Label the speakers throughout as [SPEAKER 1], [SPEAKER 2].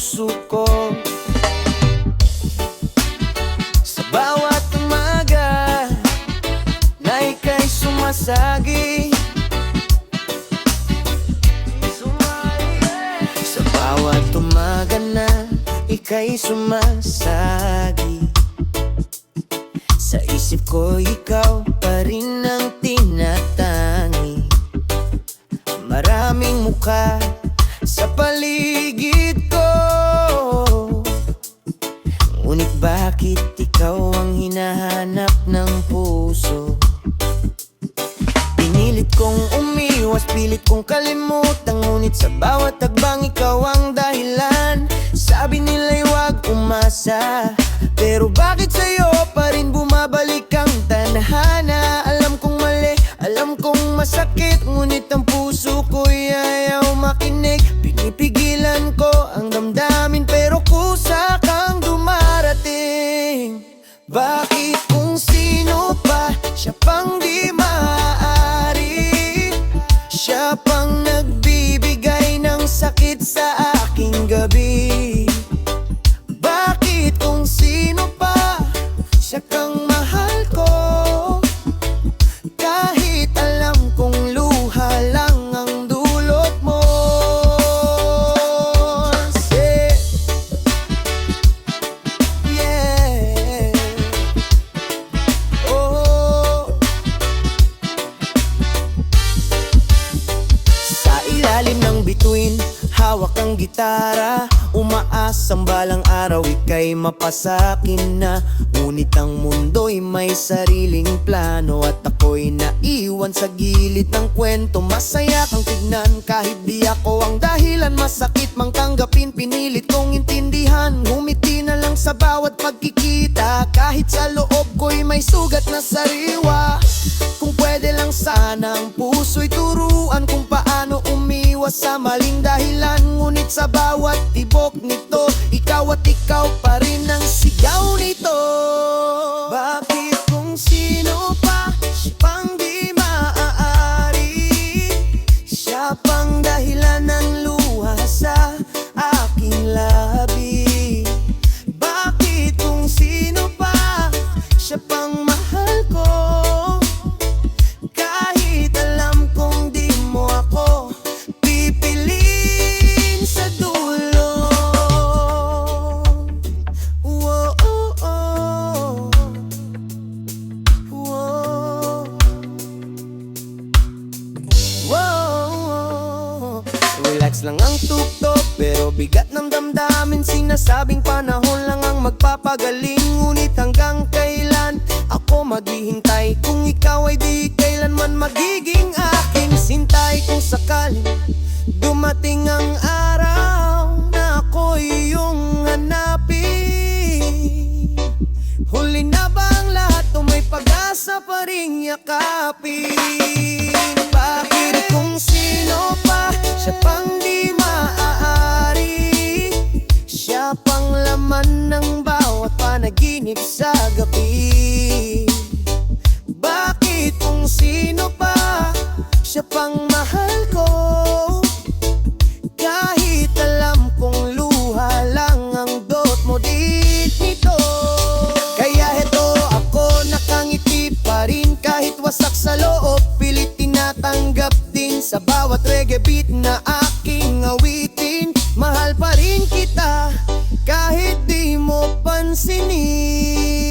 [SPEAKER 1] puso ko. Sa bawat umaga na ika'y sumasagi, sa bawat umaga na ika'y sumasagi, sa isip ko ikaw pa rin ang tinatangi. Maraming mukha sa paligid ko, ngunit bakit ikaw ang hinahanap ng puso? Pinilit kong umiwas, pilit kong kalimutan, ngunit sa bawat tagbang ikaw ang dahilan. Sabi nila'y huwag umasa, pero bakit sa'yo pa rin bumabalik ang tadhana? Alam kong mali, alam kong masakit, ngunit ang puso ko'y ayaw makinig. Pinipigilan ko ang damdamin, pero kusa kang dumarating. Bakit kung sino pa, siya pang di maaari, siya pang nagbibigay ng sakit sa aking gabi? Bakit kung sino pa, siya kang mahal ko, kahit alam kong luha lang ang dulot mo? Say, yeah. Oh. Sa ilalim ng bituin, hawak ang gitara, umaasang balang araw ika'y mapasakin na. Ngunit ang mundo'y may sariling plano, at ako'y naiwan sa gilid ng kwento. Masaya kang tignan kahit di ako ang dahilan, masakit mang tanggapin, pinilit kong intindihan. Ngumiti na lang sa bawat pagkikita, kahit sa loob ko'y may sugat na sariwa. Kung pwede lang sana ang puso'y turuan kung paano umiwas sa maling dahilan. Ngunit sa bawat tibok nito, ikaw at ikaw pa rin ang sigaw nito. Bakit kung sino pa, siya pang di maaari, siya pang dahilan ng luha sa aking labi? Bakit kung sino pa, siya pang mahal ko, kahit alam kong di mo ako pipiliin sa dulo? Whoa, oh, oh. Whoa. Whoa. Relax lang ang tuktok, pero bigat ng damdamin. Sinasabing panahon lang ang magpapagaling, ngunit hanggang kailan ako maghihintay kung ikaw ay di kailanman magiging aking sintay? Kung sakaling dumating ang araw na ako'y iyong hanapin, huli na ba ang lahat o may pag-asa pa ring yakapin? Bakit kung sino pa, siya pang di maaari, siya pang laman ng bawat panaginip sa gabi? Bakit kung sino pa, siya pang mahal ko, kahit alam kong luha lang ang dot mo dito? Kaya heto ako, nakangiti pa rin kahit wasak sa loob, pilit tinatanggap din sa bawat reggae beat na aking awitin. Mahal pa rin kita kahit di mo pansinin.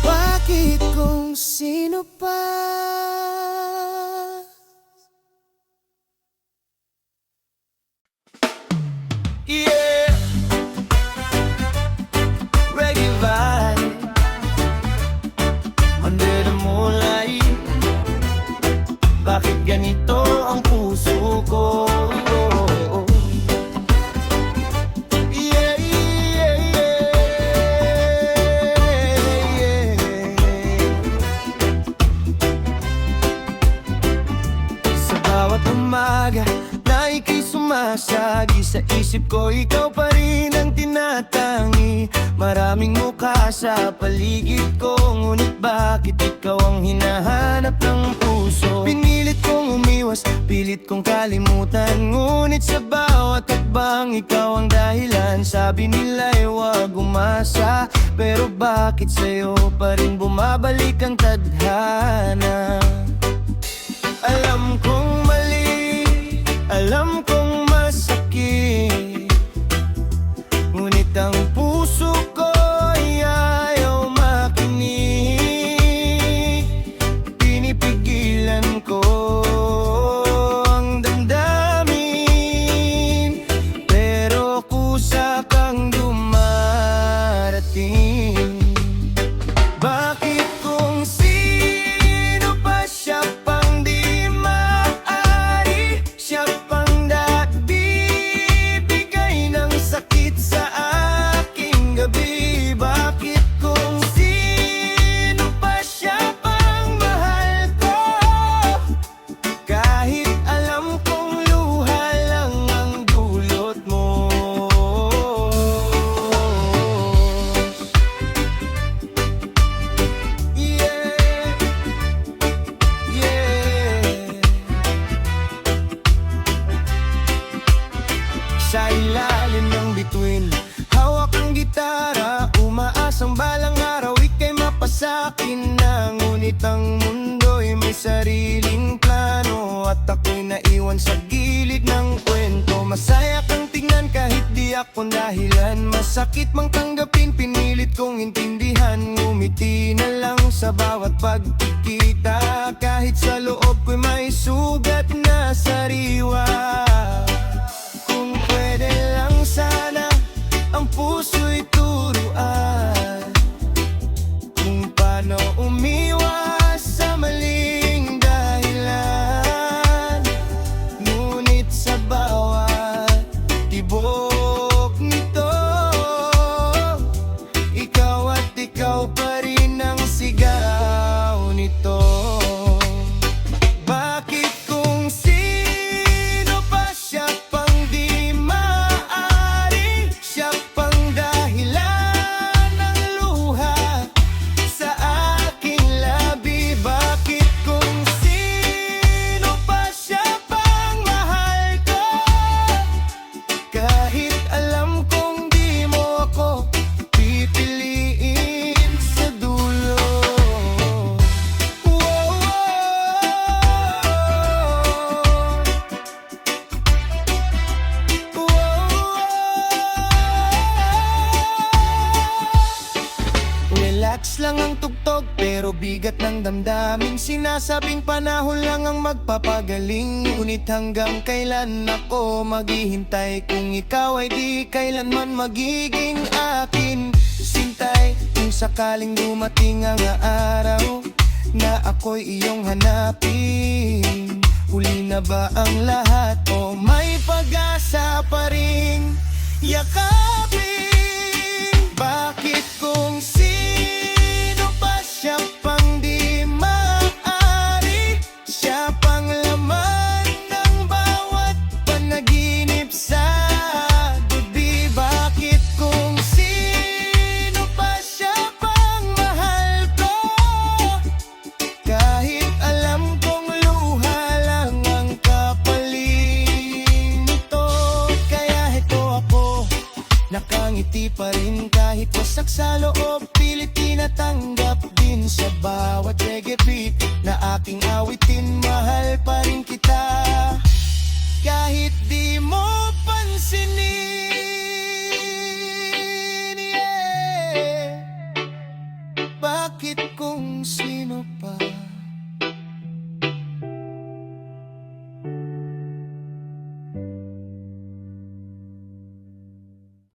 [SPEAKER 1] Bakit kung sino pa? Yeah, reggae vibe under the moonlight. Bakit ganito ang puso ko? Yeah, yeah, yeah, yeah. Sa bawat umaga na ika'y sumasagi, sa isip ko ikaw pa rin ang tinatangi. Maraming mukha sa paligid ko, ngunit bakit ikaw ang hinahanap ng puso? Pinilit kong umiwas, pilit kong kalimutan, ngunit sa bawat hakbang ikaw ang dahilan. Sabi nila'y huwag umasa, pero bakit sa'yo pa rin bumabalik ang tadhana? Alam kong mali, alam kong masakit, ngunit ang puso ko ay ayaw makinig. Pinipigilan ko ang damdamin, pero kusa kang dumarating. Bakit kung sino pa siya pang di maaari, siya pang nagbibigay ng sakit sa aking gabi? Bakit kung sino pa siya pang mahal ko, kahit alam kong luha lang ang dulot mo? Yeah, yeah. Sa ilalim ng bituin, hawak ang gitara, umaasang balang araw ika'y mapasakin na. Ngunit ang mundo'y may sariling plano, at ako'y naiwan sa gilid ng kwento. Masaya kang tingnan kahit di ako dahilan, masakit mang tanggapin, pinilit kong intindihan. Ngumiti na lang sa bawat pagkikita, kahit sa loob ko'y may sugat na sariwa. Kung pwede lang sana ang puso'y turuan kung paano umiwas sa maling dahilan. Ngunit sa bawat tibok nito, ikaw at ikaw pa rin ang sigaw nito. Bakit kung sino pa siya pang di maaari, siya pang dahilan ng luha sa aking labi? Bakit kung sino pa siya pang mahal ko, kahit alam kong di mo ako pipiliin sa dulo? Wow, relax lang ang tugtog, pero bigat ng damdamin. Sinasabing panahon lang ang magpapagaling, ngunit hanggang kailan ako maghihintay kung ikaw ay di kailanman magiging akin? Sintay, kung sakaling dumating ang araw na ako'y iyong hanapin, huli na ba ang lahat o may pag-asa pa rin yakapin? Bakit kung sino pa siya pang di maaari, siya pang laman ng bawat panaginip sa gabi? Bakit kung sino pa siya pang mahal ko, kahit alam kong luha lang ang kapalit nito? Kaya heto ako, nakangiti pa rin kahit wasak sa loob, pilit tinatanggap din sa bawat reggae beat na aking awitin. Mahal pa rin kita kahit di mo pansinin. Yeah. Bakit kung sino pa